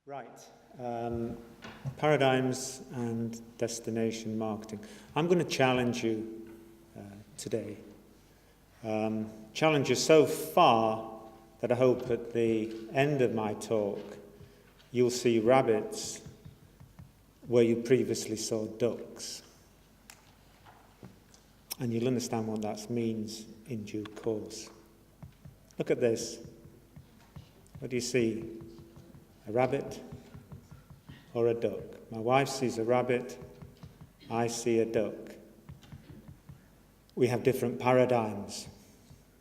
Right. Paradigms and destination marketing. I'm going to challenge you today. Challenge you so far that I hope at the end of my talk you'll see rabbits where you previously saw ducks. And you'll understand what that means in due course. Look at this. What do you see? A rabbit or a duck? My wife sees a rabbit, I see a duck. We have different paradigms.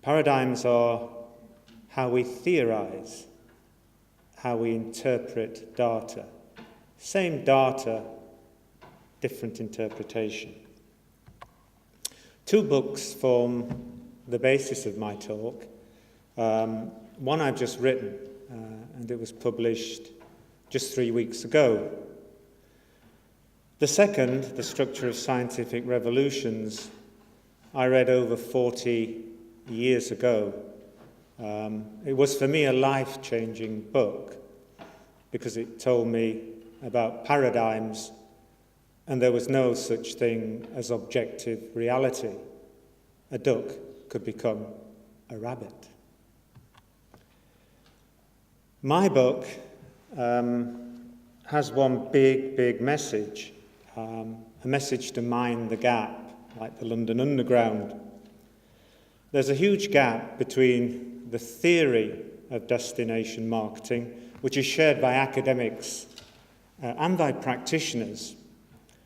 Paradigms are how we theorize, how we interpret data. Same data, different interpretation. Two books form the basis of my talk. One I've just written, and it was published just 3 weeks ago. The second, The Structure of Scientific Revolutions, I read over 40 years ago. It was for me a life-changing book because it told me about paradigms, and there was no such thing as objective reality. A duck could become a rabbit. My book has one big message, a message to mind the gap, like the London Underground. There's a huge gap between the theory of destination marketing, which is shared by academics and by practitioners,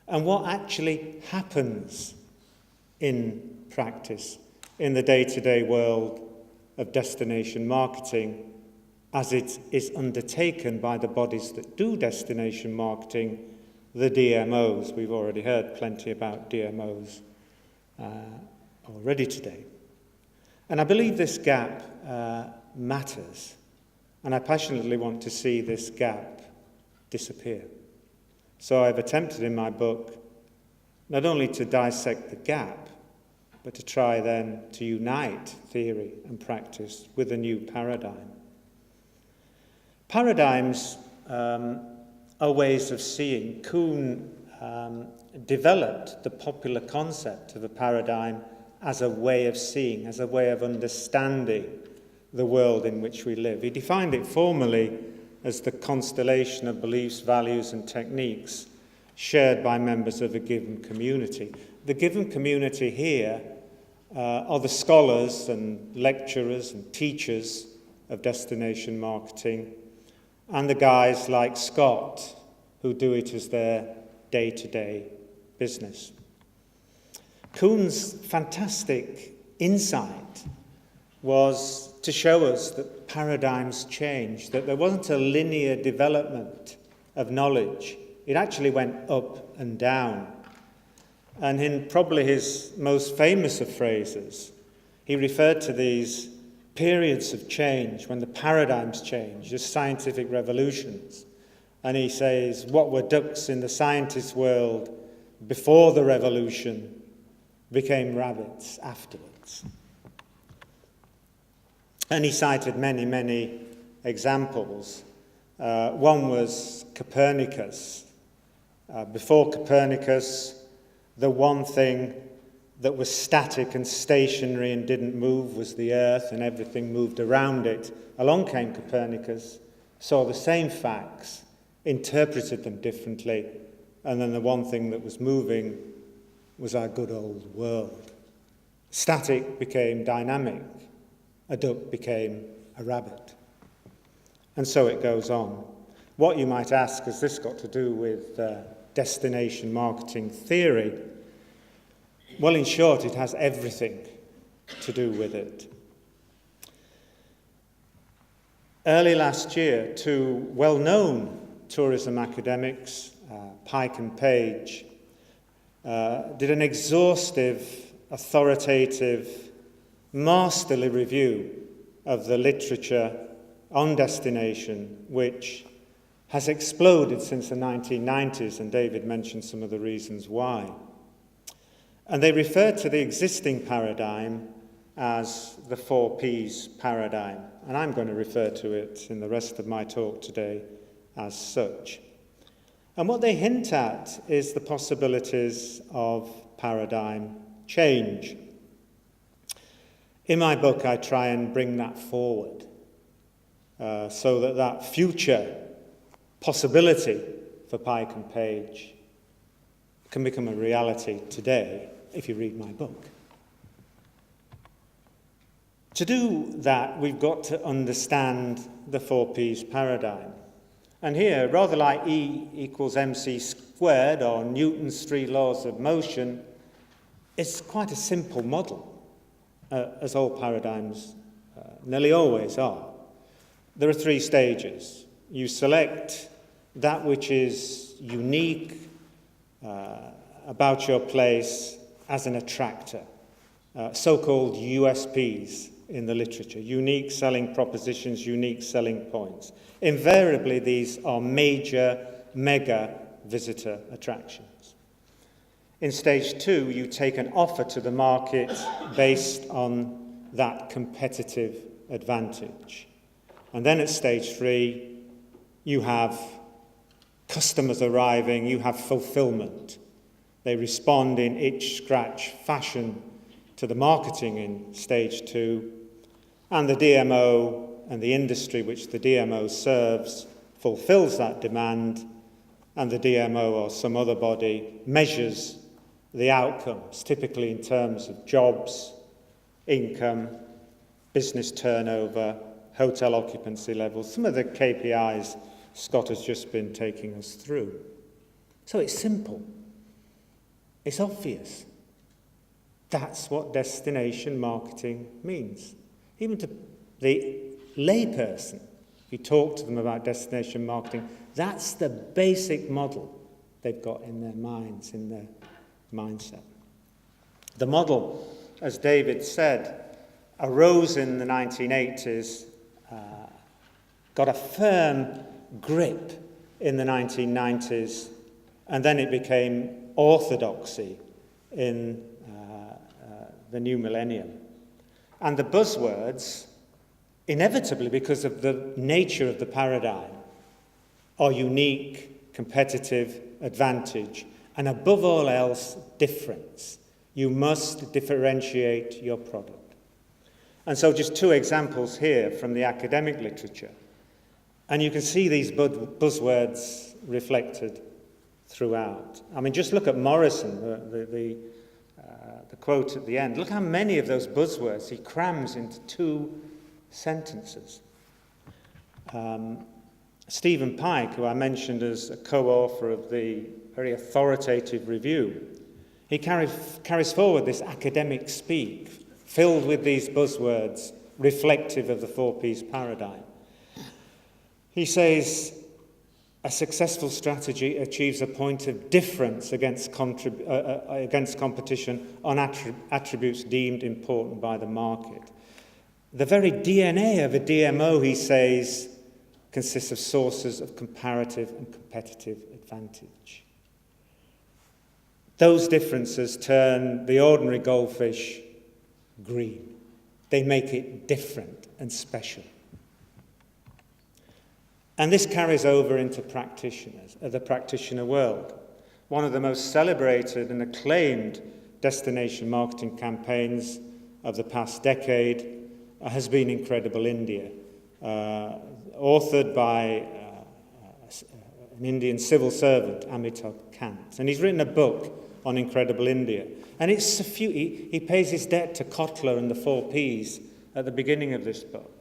and what actually happens in practice in the day-to-day world of destination marketing as it is undertaken by the bodies that do destination marketing, the DMOs. We've already heard plenty about DMOs already today. And I believe this gap matters, and I passionately want to see this gap disappear. So I've attempted in my book not only to dissect the gap, but to try then to unite theory and practice with a new paradigm. Paradigms are ways of seeing. Kuhn developed the popular concept of a paradigm as a way of seeing, as a way of understanding the world in which we live. He defined it formally as the constellation of beliefs, values, and techniques shared by members of a given community. The given community here are the scholars and lecturers and teachers of destination marketing, and the guys like Scott, who do it as their day-to-day business. Kuhn's fantastic insight was to show us that paradigms change, that there wasn't a linear development of knowledge. It actually went up and down. And in probably his most famous of phrases, he referred to these periods of change, when the paradigms change, as scientific revolutions. And he says, what were ducks in the scientist world before the revolution became rabbits afterwards. And he cited many examples. One was Copernicus. Before Copernicus, the one thing that was static and stationary and didn't move was the earth, and everything moved around it. Along came Copernicus, saw the same facts, interpreted them differently, and then the one thing that was moving was our good old world. Static became dynamic. A duck became a rabbit. And so it goes on. What you might ask, has this got to do with destination marketing theory? Well, in short, it has everything to do with it. Early last year, two well-known tourism academics, Pike and Page, did an exhaustive, authoritative, masterly review of the literature on destination, which has exploded since the 1990s, and David mentioned some of the reasons why. And they refer to the existing paradigm as the 4 Ps paradigm. And I'm going to refer to it in the rest of my talk today as such. And what they hint at is the possibilities of paradigm change. In my book, I try and bring that forward so that future possibility for Pike and Page can become a reality today if you read my book. To do that, we've got to understand the 4Ps paradigm. And here, rather like E equals mc squared or Newton's 3 laws of motion, it's quite a simple model, as all paradigms nearly always are. There are 3 stages. You select that which is unique about your place as an attractor, so-called USPs in the literature, unique selling propositions, unique selling points. Invariably, these are major, mega visitor attractions. In stage 2, you take an offer to the market based on that competitive advantage. And then at stage 3, you have customers arriving, you have fulfillment. They respond in itch-scratch fashion to the marketing in stage 2, and the DMO and the industry which the DMO serves fulfills that demand, and the DMO or some other body measures the outcomes, typically in terms of jobs, income, business turnover, hotel occupancy levels, some of the KPIs Scott has just been taking us through. So it's simple. It's obvious. That's what destination marketing means. Even to the layperson, you talk to them about destination marketing, that's the basic model they've got in their minds, in their mindset. The model, as David said, arose in the 1980s, got a firm grip in the 1990s, and then it became orthodoxy in the new millennium. And the buzzwords, inevitably because of the nature of the paradigm, are unique, competitive, advantage, and above all else, difference. You must differentiate your product. And so just 2 examples here from the academic literature. And you can see these buzzwords reflected throughout. I mean, just look at Morrison, the quote at the end. Look how many of those buzzwords he crams into 2 sentences. Stephen Pike, who I mentioned as a co-author of the very authoritative review, he carries forward this academic speak filled with these buzzwords reflective of the 4Ps paradigm. He says, a successful strategy achieves a point of difference against competition on attributes deemed important by the market. The very DNA of a DMO, he says, consists of sources of comparative and competitive advantage. Those differences turn the ordinary goldfish green. They make it different and special. And this carries over into practitioners, the practitioner world. One of the most celebrated and acclaimed destination marketing campaigns of the past decade has been Incredible India, authored by an Indian civil servant, Amitabh Kant. And he's written a book on Incredible India. And it's he pays his debt to Kotler and the 4Ps at the beginning of this book.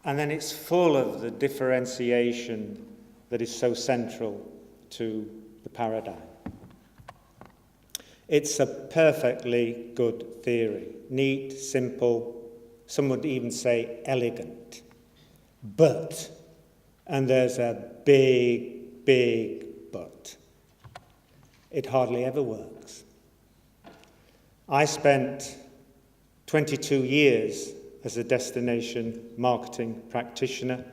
And then it's full of the differentiation that is so central to the paradigm. It's a perfectly good theory. Neat, simple, some would even say elegant. But, and there's a big, big but, it hardly ever works. I spent 22 years as a destination marketing practitioner,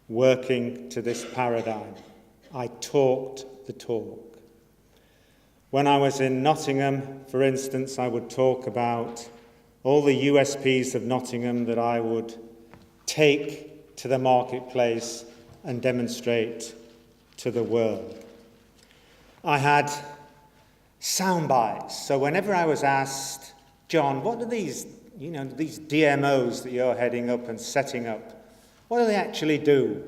working to this paradigm. I talked the talk. When I was in Nottingham, for instance, I would talk about all the USPs of Nottingham that I would take to the marketplace and demonstrate to the world. I had sound bites. So whenever I was asked, John, what are these DMOs that you're heading up and setting up, what do they actually do?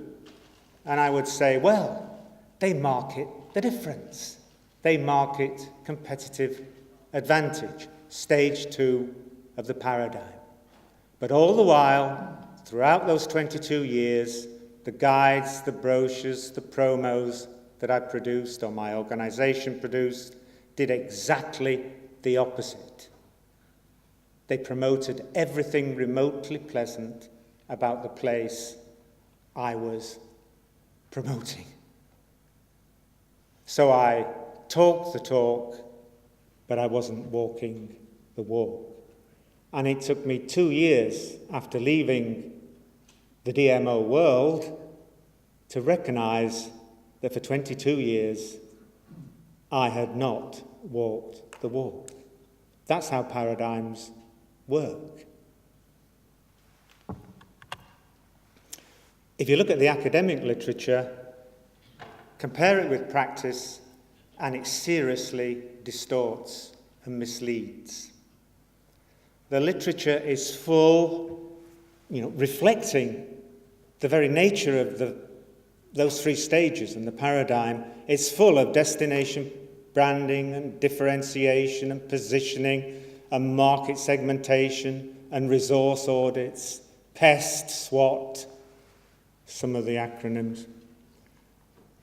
And I would say, well, they market the difference. They market competitive advantage, stage 2 of the paradigm. But all the while, throughout those 22 years, the guides, the brochures, the promos that I produced or my organisation produced did exactly the opposite. They promoted everything remotely pleasant about the place I was promoting. So I talked the talk, but I wasn't walking the walk. And it took me 2 years after leaving the DMO world to recognise that for 22 years I had not walked the walk. That's how paradigms work. If you look at the academic literature, compare it with practice, and it seriously distorts and misleads. The literature is full, reflecting the very nature of those 3 stages in the paradigm. It's full of destination branding and differentiation and positioning and market segmentation and resource audits, PEST, SWOT, some of the acronyms.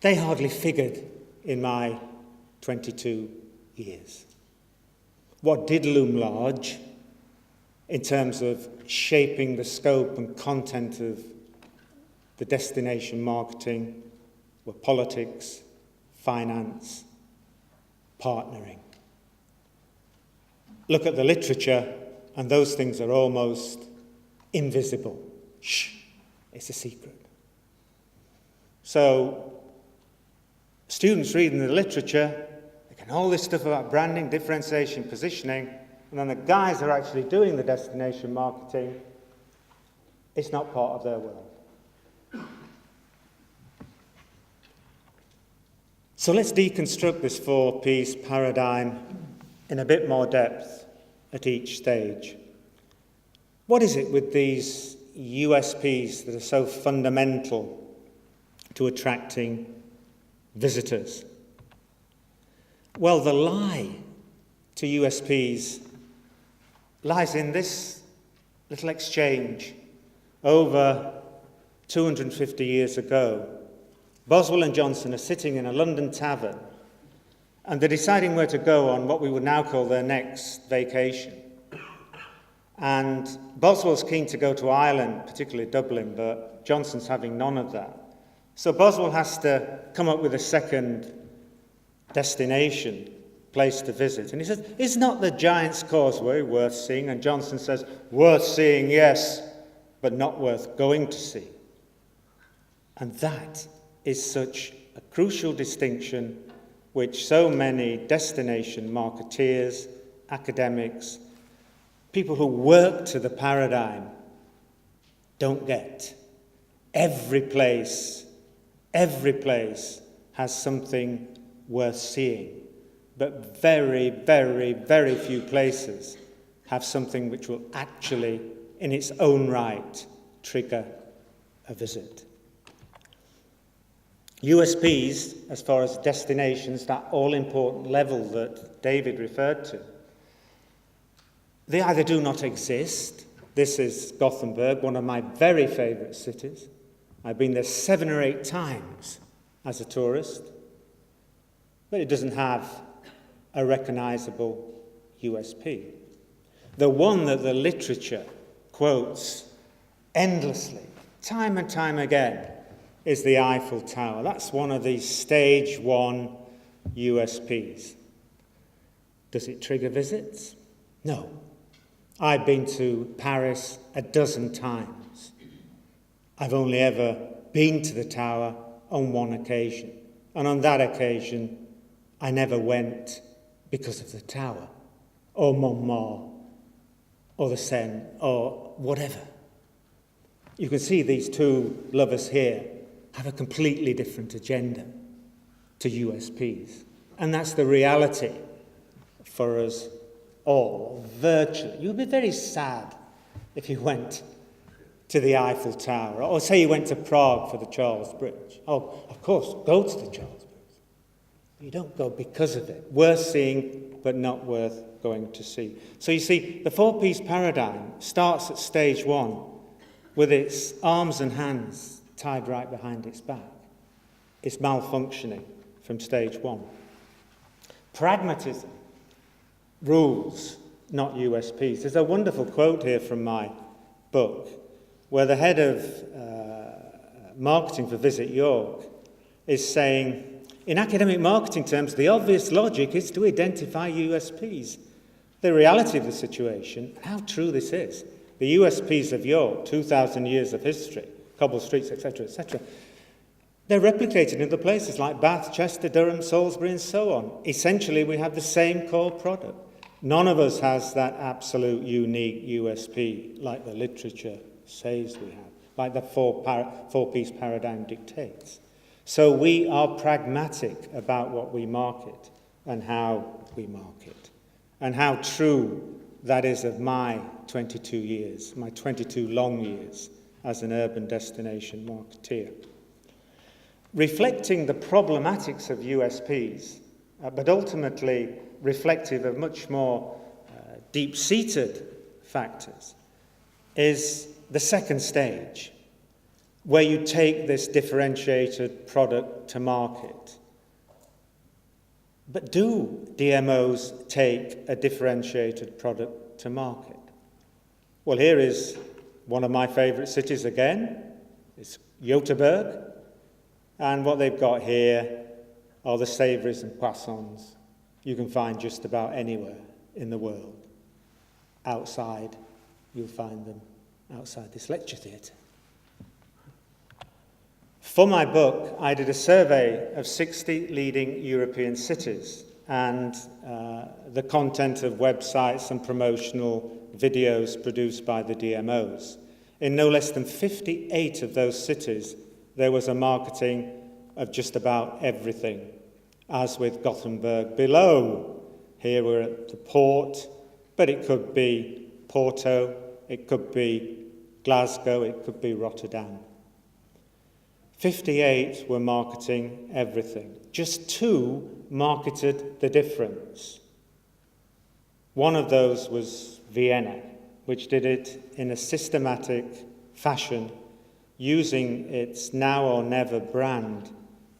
They hardly figured in my 22 years. What did loom large in terms of shaping the scope and content of the destination marketing were politics, finance, partnering. Look at the literature, and those things are almost invisible. Shh, it's a secret. So, students reading the literature, they can know all this stuff about branding, differentiation, positioning, and then the guys who are actually doing the destination marketing, it's not part of their world. So let's deconstruct this 4-piece paradigm in a bit more depth at each stage. What is it with these USPs that are so fundamental to attracting visitors? Well, the lie to USPs lies in this little exchange. Over 250 years ago, Boswell and Johnson are sitting in a London tavern, and they're deciding where to go on what we would now call their next vacation. And Boswell's keen to go to Ireland, particularly Dublin, but Johnson's having none of that. So Boswell has to come up with a second destination, place to visit. And he says, is not the Giant's Causeway worth seeing? And Johnson says, worth seeing, yes, but not worth going to see. And that is such a crucial distinction which so many destination marketeers, academics, people who work to the paradigm don't get. Every place has something worth seeing, but very, very, very few places have something which will actually, in its own right, trigger a visit. USPs, as far as destinations, that all-important level that David referred to, they either do not exist. This is Gothenburg, one of my very favourite cities. I've been there 7 or 8 times as a tourist, but it doesn't have a recognisable USP. The one that the literature quotes endlessly, time and time again, is the Eiffel Tower. That's one of these stage 1 USPs. Does it trigger visits? No. I've been to Paris a dozen times. I've only ever been to the tower on one occasion. And on that occasion, I never went because of the tower, or Montmartre, or the Seine, or whatever. You can see these 2 lovers here have a completely different agenda to USPs. And that's the reality for us all, virtually. You'd be very sad if you went to the Eiffel Tower, or say you went to Prague for the Charles Bridge. Oh, of course, go to the Charles Bridge. You don't go because of it. Worth seeing, but not worth going to see. So you see, the four-piece paradigm starts at stage one with its arms and hands tied right behind its back. It's malfunctioning from stage one. Pragmatism rules, not USPs. There's a wonderful quote here from my book where the head of marketing for Visit York is saying, in academic marketing terms, the obvious logic is to identify USPs. The reality of the situation, how true this is, the USPs of York, 2,000 years of history, cobble streets, etc., they're replicated in other places like Bath, Chester, Durham, Salisbury, and so on. Essentially, we have the same core product. None of us has that absolute unique USP like the literature says we have, like the four-piece paradigm dictates. So we are pragmatic about what we market and how we market, and how true that is of my 22 years, my 22 long years as an urban destination marketeer. Reflecting the problematics of USPs, but ultimately reflective of much more deep-seated factors, is the second stage, where you take this differentiated product to market. But do DMOs take a differentiated product to market? Well, here is one of my favourite cities again. It's Göteborg. And what they've got here are the savouries and croissants you can find just about anywhere in the world. Outside, you'll find them outside this lecture theatre. For my book, I did a survey of 60 leading European cities and the content of websites and promotional videos produced by the DMOs. In no less than 58 of those cities, there was a marketing of just about everything, as with Gothenburg below. Here we're at the port, but it could be Porto, it could be Glasgow, it could be Rotterdam. 58 were marketing everything. Just 2 marketed the difference. One of those was Vienna, which did it in a systematic fashion, using its now or never brand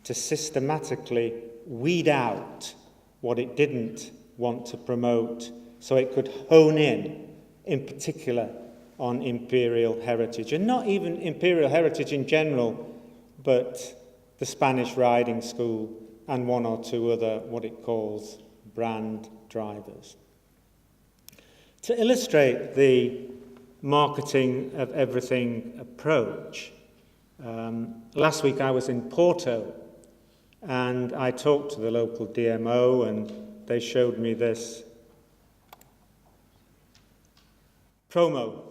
to systematically weed out what it didn't want to promote so it could hone in particular, on imperial heritage. And not even imperial heritage in general, but the Spanish riding school and 1 or 2 other, what it calls, brand drivers. To illustrate the marketing of everything approach, last week I was in Porto and I talked to the local DMO and they showed me this promo.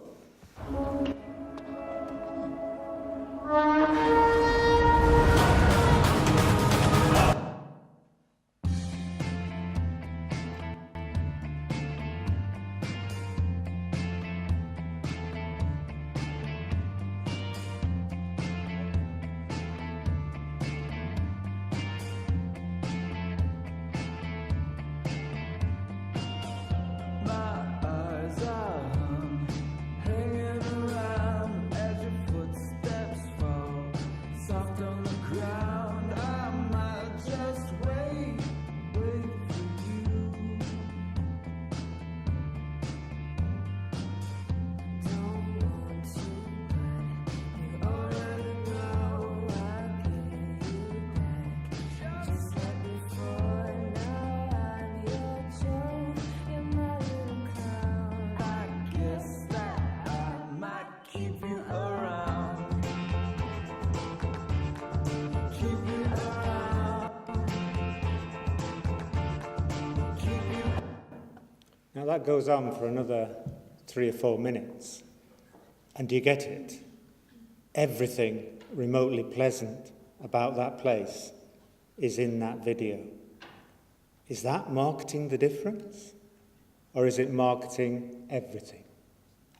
Now that goes on for another 3 or 4 minutes. And do you get it? Everything remotely pleasant about that place is in that video. Is that marketing the difference? Or is it marketing everything?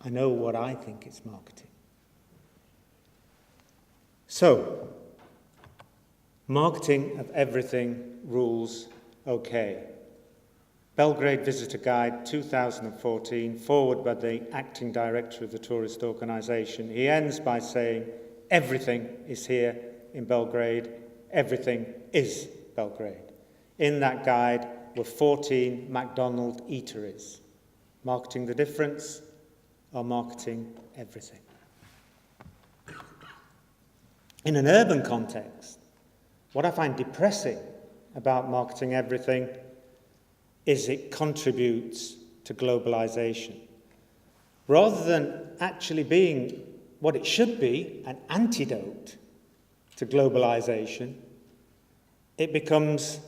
I know what I think it's marketing. So, marketing of everything rules okay. Belgrade Visitor Guide 2014, forward by the acting director of the tourist organisation. He ends by saying, everything is here in Belgrade, everything is Belgrade. In that guide were 14 McDonald's eateries. Marketing the difference or marketing everything? In an urban context, what I find depressing about marketing everything is it contributes to globalization. Rather than actually being what it should be, an antidote to globalization, it becomes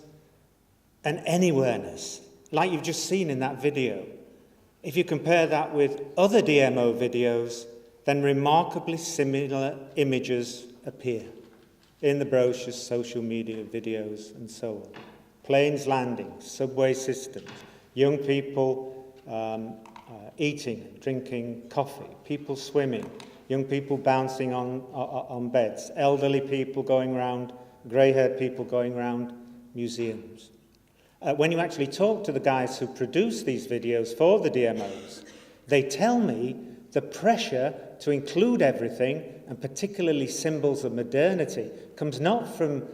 an anywhereness, like you've just seen in that video. If you compare that with other DMO videos, then remarkably similar images appear in the brochures, social media videos, and so on. Planes landing, subway systems, young people eating, drinking coffee, people swimming, young people bouncing on beds, elderly people going around, grey-haired people going around museums. When you actually talk to the guys who produce these videos for the DMOs, they tell me the pressure to include everything, and particularly symbols of modernity, comes not from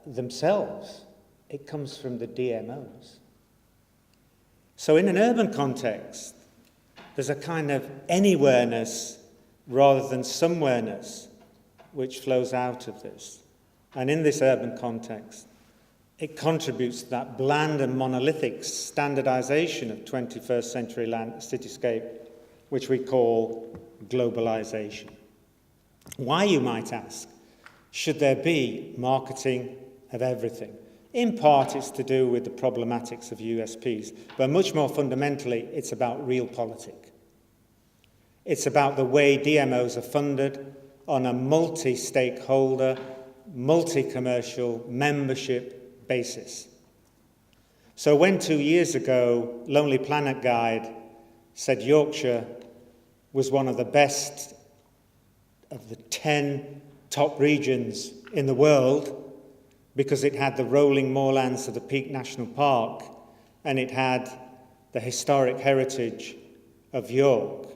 themselves, it comes from the DMOs. So in an urban context, there's a kind of anywhereness rather than somewhereness which flows out of this. And in this urban context, it contributes to that bland and monolithic standardization of 21st century cityscape, which we call globalization. Why, you might ask, should there be marketing of everything? In part, it's to do with the problematics of USPs, but much more fundamentally, it's about realpolitik. It's about the way DMOs are funded on a multi-stakeholder, multi-commercial membership basis. So when 2 years ago, Lonely Planet Guide said Yorkshire was one of the best of the 10 top regions in the world because it had the rolling moorlands of the Peak National Park and it had the historic heritage of York.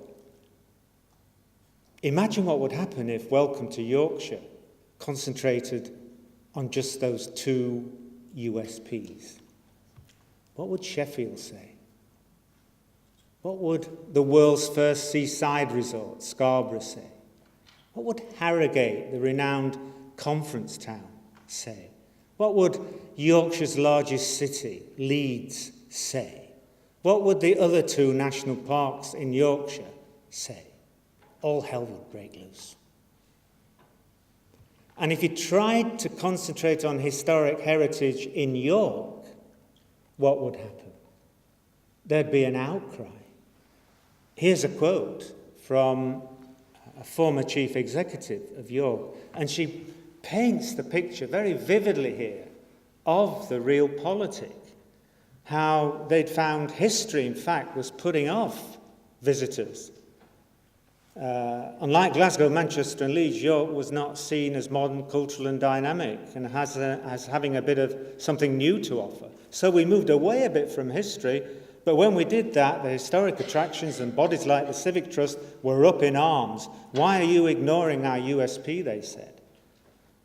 Imagine what would happen if Welcome to Yorkshire concentrated on just those 2 USPs. What would Sheffield say? What would the world's first seaside resort, Scarborough, say? What would Harrogate, the renowned conference town, say? What would Yorkshire's largest city, Leeds, say? What would the other 2 national parks in Yorkshire say? All hell would break loose. And if you tried to concentrate on historic heritage in York, what would happen? There'd be an outcry. Here's a quote from a former chief executive of York, and she paints the picture very vividly here of the realpolitik, how they'd found history, in fact, was putting off visitors. Unlike Glasgow, Manchester and Leeds, York was not seen as modern, cultural and dynamic and as having a bit of something new to offer. So we moved away a bit from history, but when we did that, the historic attractions and bodies like the Civic Trust were up in arms. Why are you ignoring our USP, they said.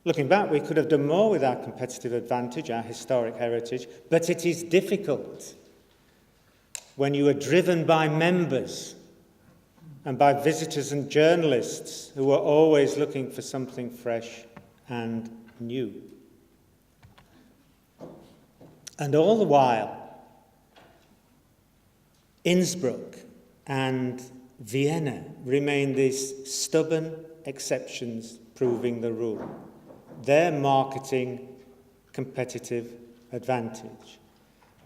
Looking back, we could have done more with our competitive advantage, our historic heritage, but it is difficult when you are driven by members and by visitors and journalists who are always looking for something fresh and new. And all the while, Innsbruck and Vienna remain these stubborn exceptions proving the rule. Their marketing competitive advantage.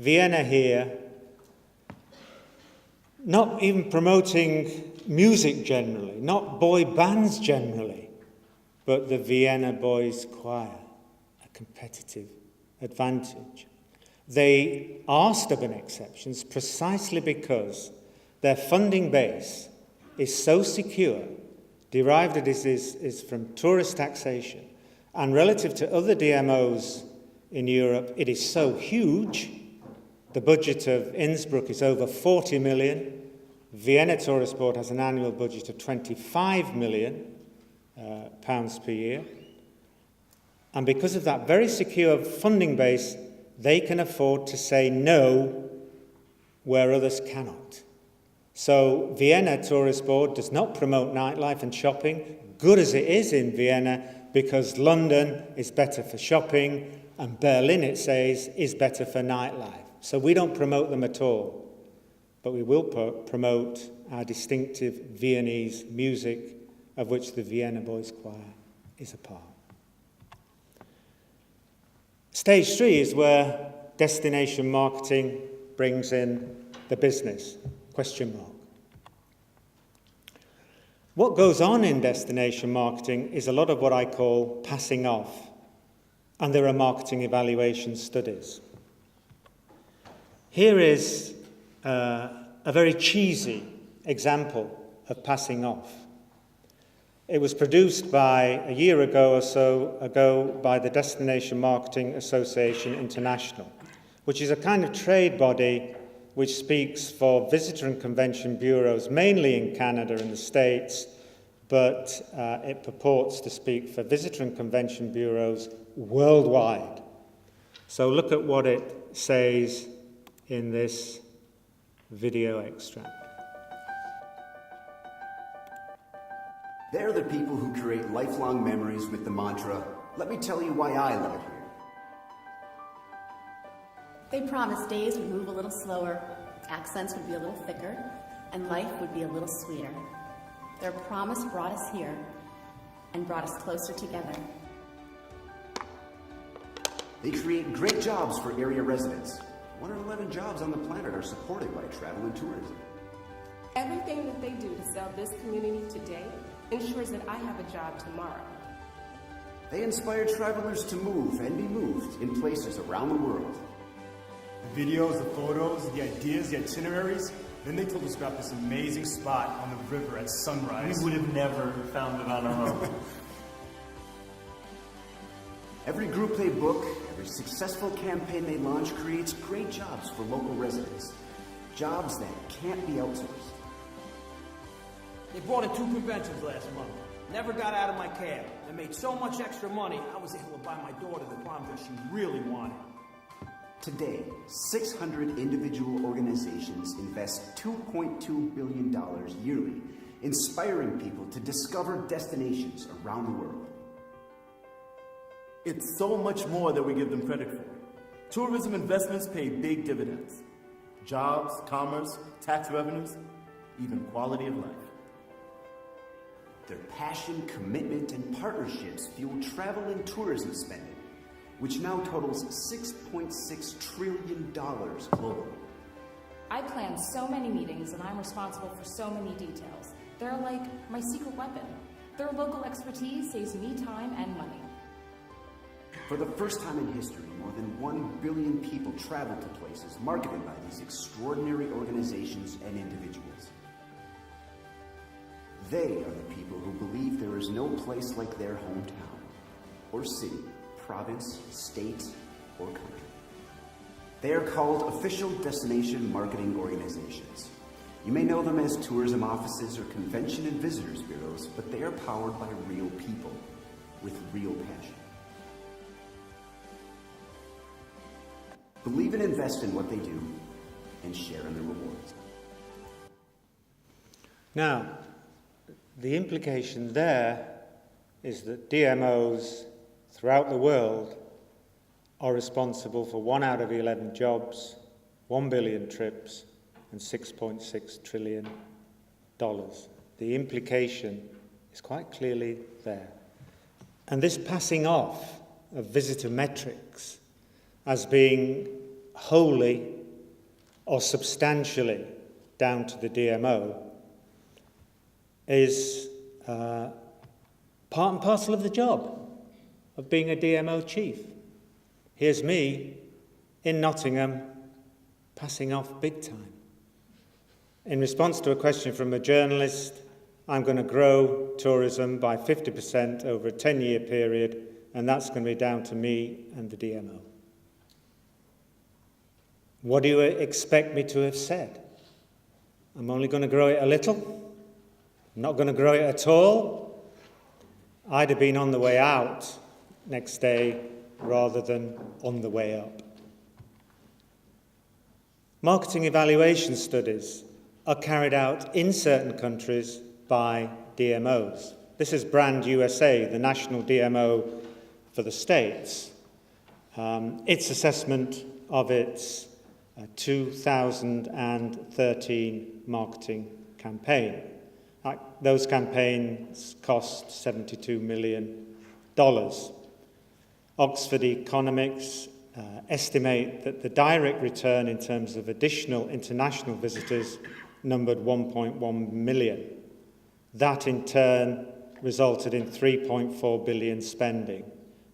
Vienna here, not even promoting music generally, not boy bands generally, but the Vienna Boys Choir, a competitive advantage. They are stubborn exceptions precisely because their funding base is so secure, derived it is from tourist taxation, and relative to other DMOs in Europe, it is so huge. The budget of Innsbruck is over 40 million. Vienna Tourist Board has an annual budget of 25 million pounds per year. And because of that very secure funding base, they can afford to say no where others cannot. So Vienna Tourist Board does not promote nightlife and shopping, good as it is in Vienna, because London is better for shopping and Berlin, it says, is better for nightlife. So we don't promote them at all, but we will promote our distinctive Viennese music, of which the Vienna Boys Choir is a part. Stage 3 is where destination marketing brings in the business, question mark. What goes on in destination marketing is a lot of what I call passing off, and there are marketing evaluation studies. Here is a very cheesy example of passing off. It was produced a year ago or so ago by the Destination Marketing Association International, which is a kind of trade body which speaks for visitor and convention bureaus, mainly in Canada and the States, but it purports to speak for visitor and convention bureaus worldwide. So look at what it says in this video extract. They're the people who create lifelong memories with the mantra, "Let me tell you why I love it here." They promised days would move a little slower, accents would be a little thicker, and life would be a little sweeter. Their promise brought us here and brought us closer together. They create great jobs for area residents. 1 in 11 jobs on the planet are supported by travel and tourism. Everything that they do to sell this community today ensures that I have a job tomorrow. They inspire travelers to move and be moved in places around the world. The videos, the photos, the ideas, the itineraries. Then they told us about this amazing spot on the river at sunrise. We would have never found it on our own. Every group they book, every successful campaign they launch creates great jobs for local residents. Jobs that can't be outsourced. They brought in 2 conventions last month. Never got out of my cab. I made so much extra money, I was able to buy my daughter the prom dress she really wanted. Today, 600 individual organizations invest $2.2 billion yearly, inspiring people to discover destinations around the world. It's so much more than we give them credit for. Tourism investments pay big dividends. Jobs, commerce, tax revenues, even quality of life. Their passion, commitment, and partnerships fuel travel and tourism spending, which now totals $6.6 trillion globally. I plan so many meetings and I'm responsible for so many details. They're like my secret weapon. Their local expertise saves me time and money. For the first time in history, more than 1 billion people travel to places marketed by these extraordinary organizations and individuals. They are the people who believe there is no place like their hometown, or city, province, state, or country. They are called official destination marketing organizations. You may know them as tourism offices or convention and visitors bureaus, but they are powered by real people with real passion. Believe and invest in what they do and share in the rewards. Now, the implication there is that DMOs throughout the world are responsible for 1 out of 11 jobs, 1 billion trips, and $6.6 trillion. The implication is quite clearly there. And this passing off of visitor metrics as being wholly or substantially down to the DMO is part and parcel of the job of being a DMO chief. Here's me in Nottingham passing off big time. In response to a question from a journalist, I'm going to grow tourism by 50% over a 10-year period, and that's going to be down to me and the DMO. What do you expect me to have said? I'm only going to grow it a little? I'm not going to grow it at all? I'd have been on the way out next day rather than on the way up. Marketing evaluation studies are carried out in certain countries by DMOs. This is Brand USA, the national DMO for the States. Its assessment of its 2013 marketing campaign. Those campaigns cost $72 million. Oxford Economics estimate that the direct return in terms of additional international visitors numbered 1.1 million. That in turn resulted in $3.4 billion spending.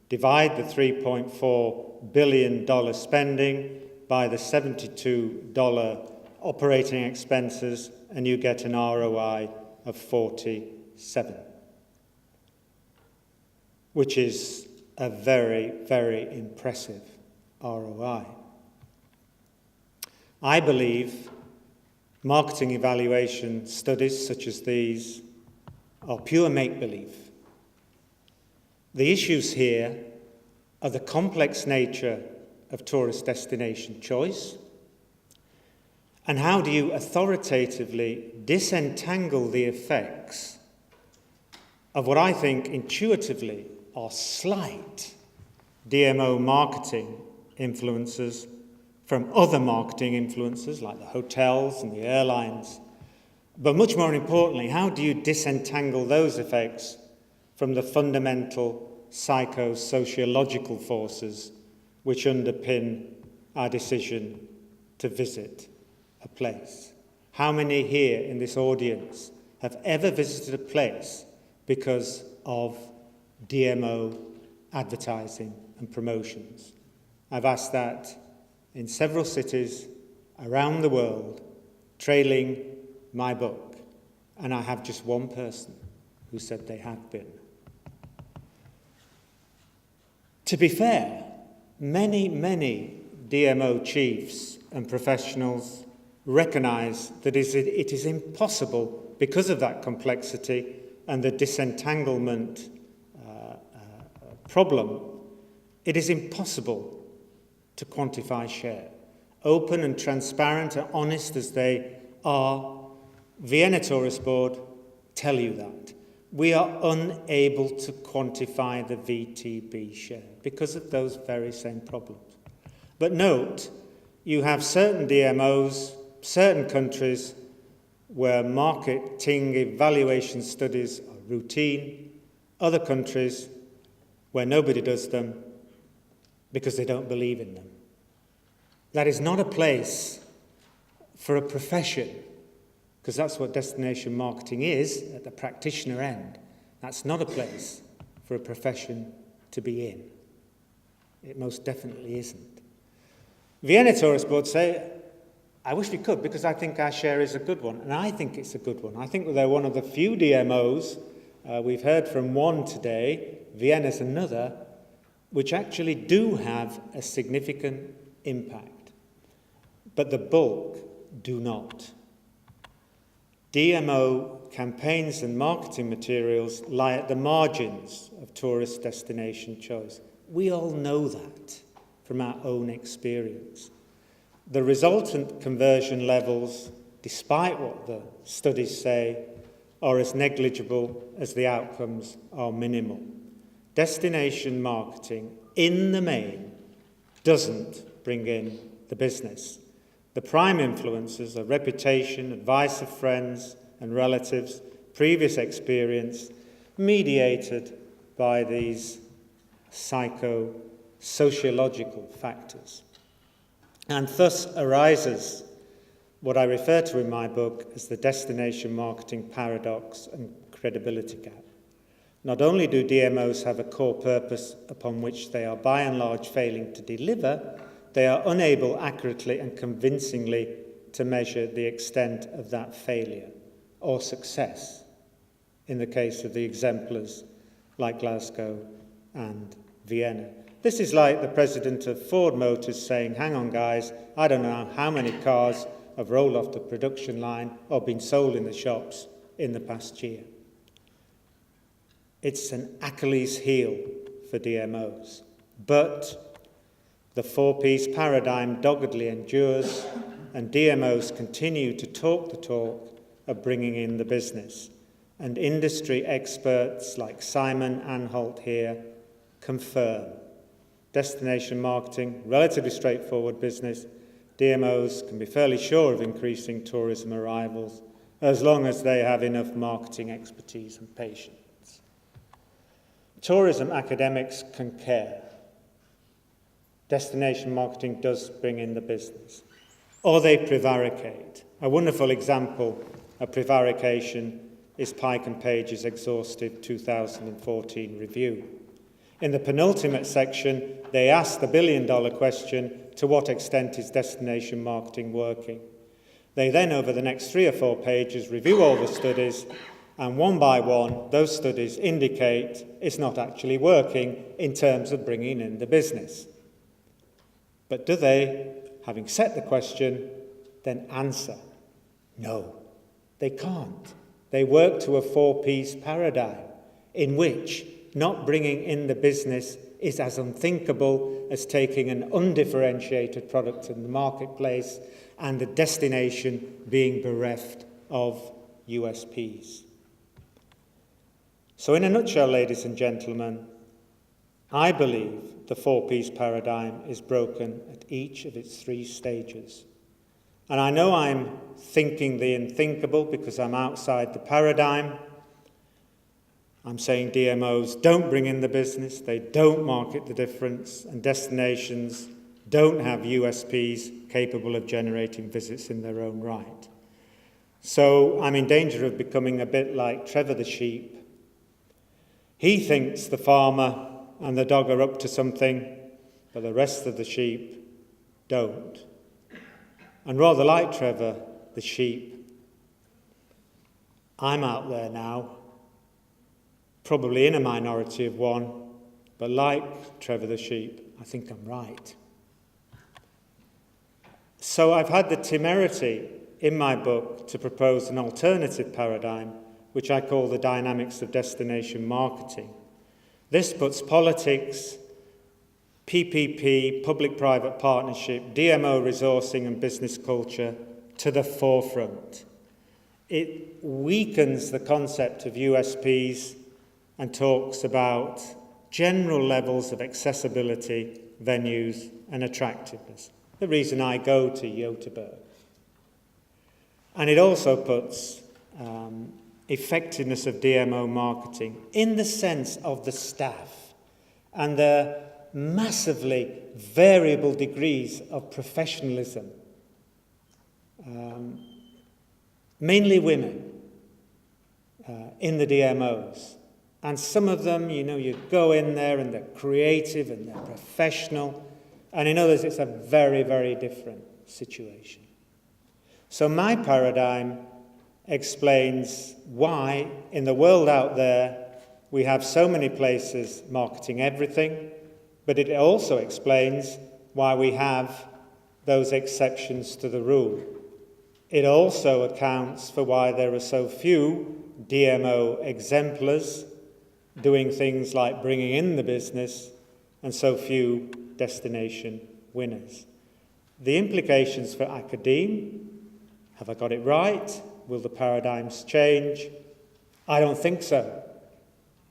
Divide the $3.4 billion spending by the $72 operating expenses and you get an ROI of 47, which is a very, very impressive ROI. I believe marketing evaluation studies such as these are pure make-believe. The issues here are the complex nature of tourist destination choice, and how do you authoritatively disentangle the effects of what I think intuitively are slight DMO marketing influences from other marketing influences like the hotels and the airlines. But much more importantly, how do you disentangle those effects from the fundamental psycho-sociological forces which underpin our decision to visit a place? How many here in this audience have ever visited a place because of DMO advertising and promotions? I've asked that in several cities around the world, trailing my book, and I have just one person who said they had been. To be fair, many DMO chiefs and professionals recognise that it is impossible, because of that complexity and the disentanglement problem, it is impossible to quantify share. Open and transparent and honest as they are, Vienna Tourist Board tell you that. We are unable to quantify the VTB share because of those very same problems. But note, you have certain DMOs, certain countries where marketing evaluation studies are routine, other countries where nobody does them because they don't believe in them. That is not a place for a profession, because that's what destination marketing is at the practitioner end. That's not a place for a profession to be in. It most definitely isn't. Vienna Tourist Board say, I wish we could, because I think our share is a good one. And I think it's a good one. I think they're one of the few DMOs, we've heard from one today, Vienna's another, which actually do have a significant impact. But the bulk do not. DMO campaigns and marketing materials lie at the margins of tourist destination choice. We all know that from our own experience. The resultant conversion levels, despite what the studies say, are as negligible as the outcomes are minimal. Destination marketing, in the main, doesn't bring in the business. The prime influences are reputation, advice of friends and relatives, previous experience, mediated by these psycho-sociological factors. And thus arises what I refer to in my book as the destination marketing paradox and credibility gap. Not only do DMOs have a core purpose upon which they are by and large failing to deliver, they are unable accurately and convincingly to measure the extent of that failure or success in the case of the exemplars like Glasgow and Vienna. This is like the president of Ford Motors saying, hang on guys, I don't know how many cars have rolled off the production line or been sold in the shops in the past year. It's an Achilles heel for DMOs. But the 4Ps paradigm doggedly endures, and DMOs continue to talk the talk of bringing in the business. And industry experts like Simon Anholt here confirm. Destination marketing, relatively straightforward business. DMOs can be fairly sure of increasing tourism arrivals as long as they have enough marketing expertise and patience. Tourism academics concur. Destination marketing does bring in the business. Or they prevaricate. A wonderful example of prevarication is Pike and Page's exhaustive 2014 review. In the penultimate section, they ask the billion-dollar question, to what extent is destination marketing working? They then, over the next 3 or 4 pages, review all the studies, and one by one, those studies indicate it's not actually working in terms of bringing in the business. But do they, having set the question, then answer? No, they can't. They work to a 4Ps paradigm in which not bringing in the business is as unthinkable as taking an undifferentiated product in the marketplace and the destination being bereft of USPs. So in a nutshell, ladies and gentlemen, I believe the 4Ps paradigm is broken at each of its 3 stages. And I know I'm thinking the unthinkable because I'm outside the paradigm. I'm saying DMOs don't bring in the business, they don't market the difference, and destinations don't have USPs capable of generating visits in their own right. So I'm in danger of becoming a bit like Trevor the sheep. He thinks the farmer and the dog are up to something, but the rest of the sheep don't. And rather like Trevor the sheep, I'm out there now, probably in a minority of one, but like Trevor the sheep, I think I'm right. So I've had the temerity in my book to propose an alternative paradigm, which I call the dynamics of destination marketing. This puts politics, PPP, public-private partnership, DMO resourcing and business culture to the forefront. It weakens the concept of USPs and talks about general levels of accessibility, venues and attractiveness. The reason I go to Göteborg. And it also puts effectiveness of DMO marketing in the sense of the staff and the massively variable degrees of professionalism. Mainly women in the DMOs. And some of them, you go in there and they're creative and they're professional. And in others, it's a very, very different situation. So my paradigm explains why, in the world out there, we have so many places marketing everything, but it also explains why we have those exceptions to the rule. It also accounts for why there are so few DMO exemplars doing things like bringing in the business and so few destination winners. The implications for academe, have I got it right? Will the paradigms change? I don't think so.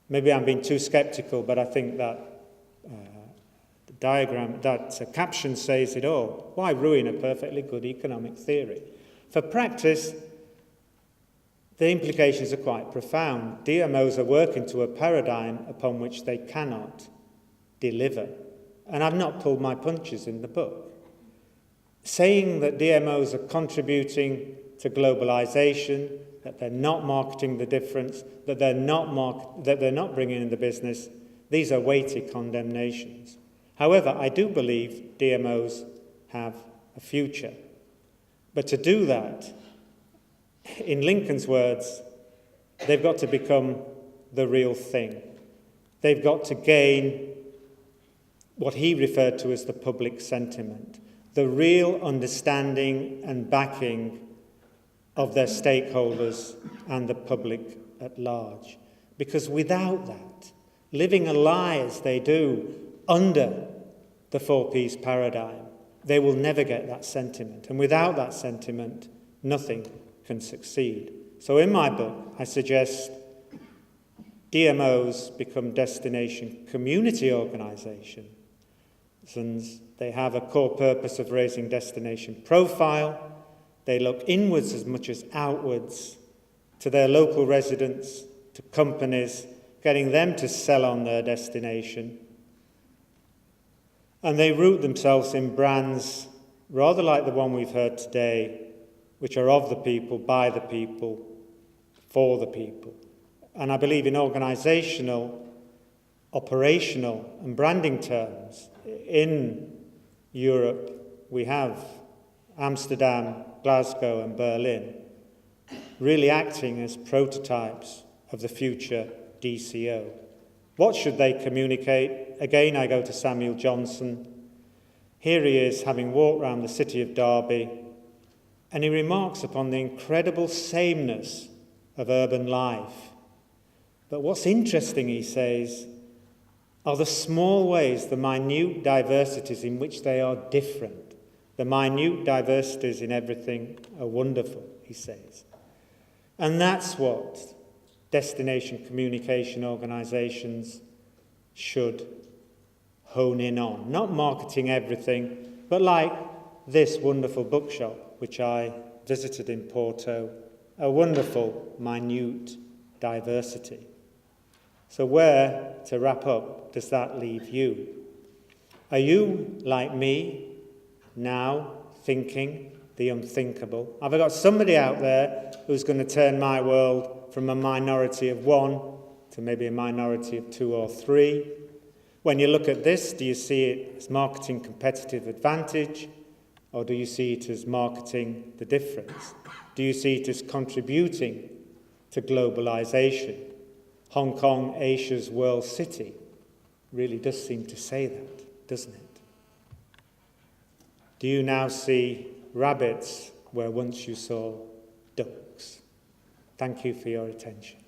Maybe I'm being too skeptical, but I think that caption says it all. Why ruin a perfectly good economic theory? For practice, the implications are quite profound. DMOs are working to a paradigm upon which they cannot deliver. And I've not pulled my punches in the book. Saying that DMOs are contributing to globalization, that they're not marketing the difference, that they're not bringing in the business, these are weighty condemnations. However, I do believe DMOs have a future. But to do that, in Lincoln's words, they've got to become the real thing. They've got to gain what he referred to as the public sentiment, the real understanding and backing of their stakeholders and the public at large. Because without that, living a lie as they do under the 4 Ps paradigm, they will never get that sentiment. And without that sentiment, nothing can succeed. So in my book, I suggest DMOs become destination community organisations. They have a core purpose of raising destination profile. They look inwards as much as outwards to their local residents, to companies, getting them to sell on their destination. And they root themselves in brands rather like the one we've heard today, which are of the people, by the people, for the people. And I believe in organisational, operational and branding terms. In Europe, we have Amsterdam, Glasgow and Berlin really acting as prototypes of the future DCO. What should they communicate? Again, I go to Samuel Johnson. Here he is, having walked around the city of Derby, and he remarks upon the incredible sameness of urban life. But what's interesting, he says, are the small ways, the minute diversities in which they are different. The minute diversities in everything are wonderful, he says. And that's what destination communication organisations should hone in on. Not marketing everything, but like this wonderful bookshop, which I visited in Porto, a wonderful, minute diversity. So where, to wrap up, does that leave you? Are you, like me, now thinking the unthinkable? Have I got somebody out there who's going to turn my world from a minority of 1 to maybe a minority of 2 or 3? When you look at this, do you see it as marketing competitive advantage, or do you see it as marketing the difference? Do you see it as contributing to globalization? Hong Kong, Asia's world city, really does seem to say that, doesn't it? Do you now see rabbits where once you saw ducks? Thank you for your attention.